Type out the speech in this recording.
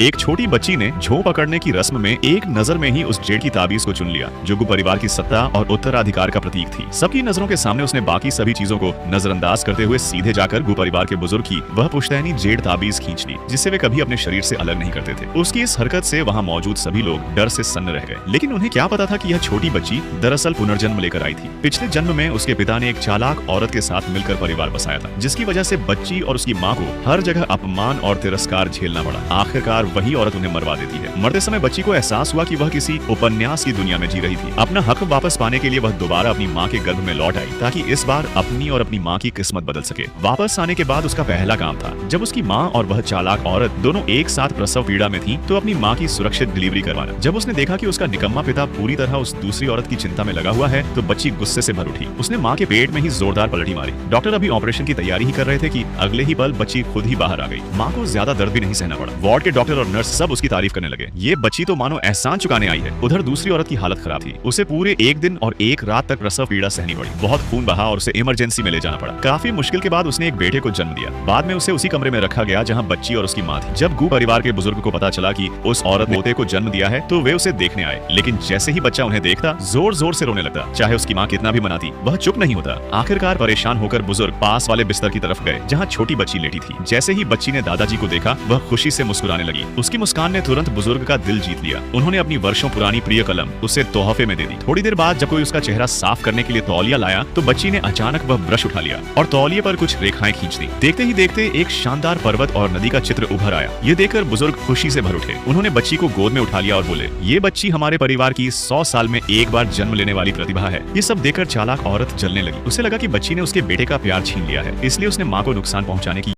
एक छोटी बच्ची ने झों पकड़ने की रस्म में एक नजर में ही उस जेड की ताबीज को चुन लिया, जो गु परिवार की सत्ता और उत्तराधिकार का प्रतीक थी। सबकी नजरों के सामने उसने बाकी सभी चीजों को नजरअंदाज करते हुए सीधे जाकर गु परिवार के बुजुर्ग की वह पुश्तैनी जेड ताबीज खींच ली, जिससे वे कभी अपने शरीर से अलग नहीं करते थे। उसकी इस हरकत से वहाँ मौजूद सभी लोग डर से सन्न रह गए, लेकिन उन्हें क्या पता था कि यह छोटी बच्ची दरअसल पुनर्जन्म लेकर आई थी। पिछले जन्म में उसके पिता ने एक चालाक औरत के साथ मिलकर परिवार बसाया था, जिसकी वजह से बच्ची और उसकी माँ को हर जगह अपमान और तिरस्कार झेलना पड़ा। आखिरकार वही औरत उन्हें मरवा देती है। मरते समय बच्ची को एहसास हुआ कि वह किसी उपन्यास की दुनिया में जी रही थी। अपना हक वापस पाने के लिए वह दोबारा अपनी माँ के गर्भ में लौट आई, ताकि इस बार अपनी और अपनी माँ की किस्मत बदल सके। वापस आने के बाद उसका पहला काम था, जब उसकी माँ और वह चालाक औरत दोनों एक साथ प्रसव पीड़ा में थी, तो अपनी माँ की सुरक्षित डिलीवरी करवाना। जब उसने देखा कि उसका निकम्मा पिता पूरी तरह उस दूसरी औरत की चिंता में लगा हुआ है, तो बच्ची गुस्से से भर उठी। उसने माँ के पेट में ही जोरदार पलटी मारी। डॉक्टर अभी ऑपरेशन की तैयारी ही कर रहे थे कि अगले ही पल बच्ची खुद ही बाहर आ गई। माँ को ज्यादा दर्द भी नहीं सहना पड़ा। वार्ड के डॉक्टर और नर्स सब उसकी तारीफ करने लगे। ये बच्ची तो मानो एहसान चुकाने आई है। उधर दूसरी औरत की हालत खराब थी। उसे पूरे एक दिन और एक रात तक प्रसव पीड़ा सहनी पड़ी। बहुत खून बहा और उसे इमरजेंसी में ले जाना पड़ा। काफी मुश्किल के बाद उसने एक बेटे को जन्म दिया। बाद में उसे उसी कमरे में रखा गया जहाँ बच्ची और उसकी माँ थी। जब गु परिवार के बुजुर्ग को पता चला कि उस औरत ने पोते को जन्म दिया है, तो वे उसे देखने आए, लेकिन जैसे ही बच्चा उन्हें देखता, जोर जोर से रोने लगता। चाहे उसकी माँ कितना भी मनाती, वह चुप नहीं होता। आखिरकार परेशान होकर बुजुर्ग पास वाले बिस्तर की तरफ गए, जहाँ छोटी बच्ची लेटी थी। जैसे ही बच्ची ने दादाजी को देखा, वह खुशी से मुस्कुराने लगी। उसकी मुस्कान ने तुरंत बुजुर्ग का दिल जीत लिया। उन्होंने अपनी वर्षों पुरानी प्रिय कलम उसे तोहफे में दे दी। थोड़ी देर बाद जब कोई उसका चेहरा साफ करने के लिए तौलिया लाया, तो बच्ची ने अचानक वह ब्रश उठा लिया और तौलिए पर कुछ रेखाएं खींच दी। देखते ही देखते एक शानदार पर्वत और नदी का चित्र उभर आया। ये देखकर बुजुर्ग खुशी से भर उठे। उन्होंने बच्ची को गोद में उठा लिया और बोले, ये बच्ची हमारे परिवार की 100 साल में एक बार जन्म लेने वाली प्रतिभा है। ये सब देखकर चालाक औरत जलने लगी। उसे लगा कि बच्ची ने उसके बेटे का प्यार छीन लिया है, इसलिए उसने माँ को नुकसान पहुंचाने की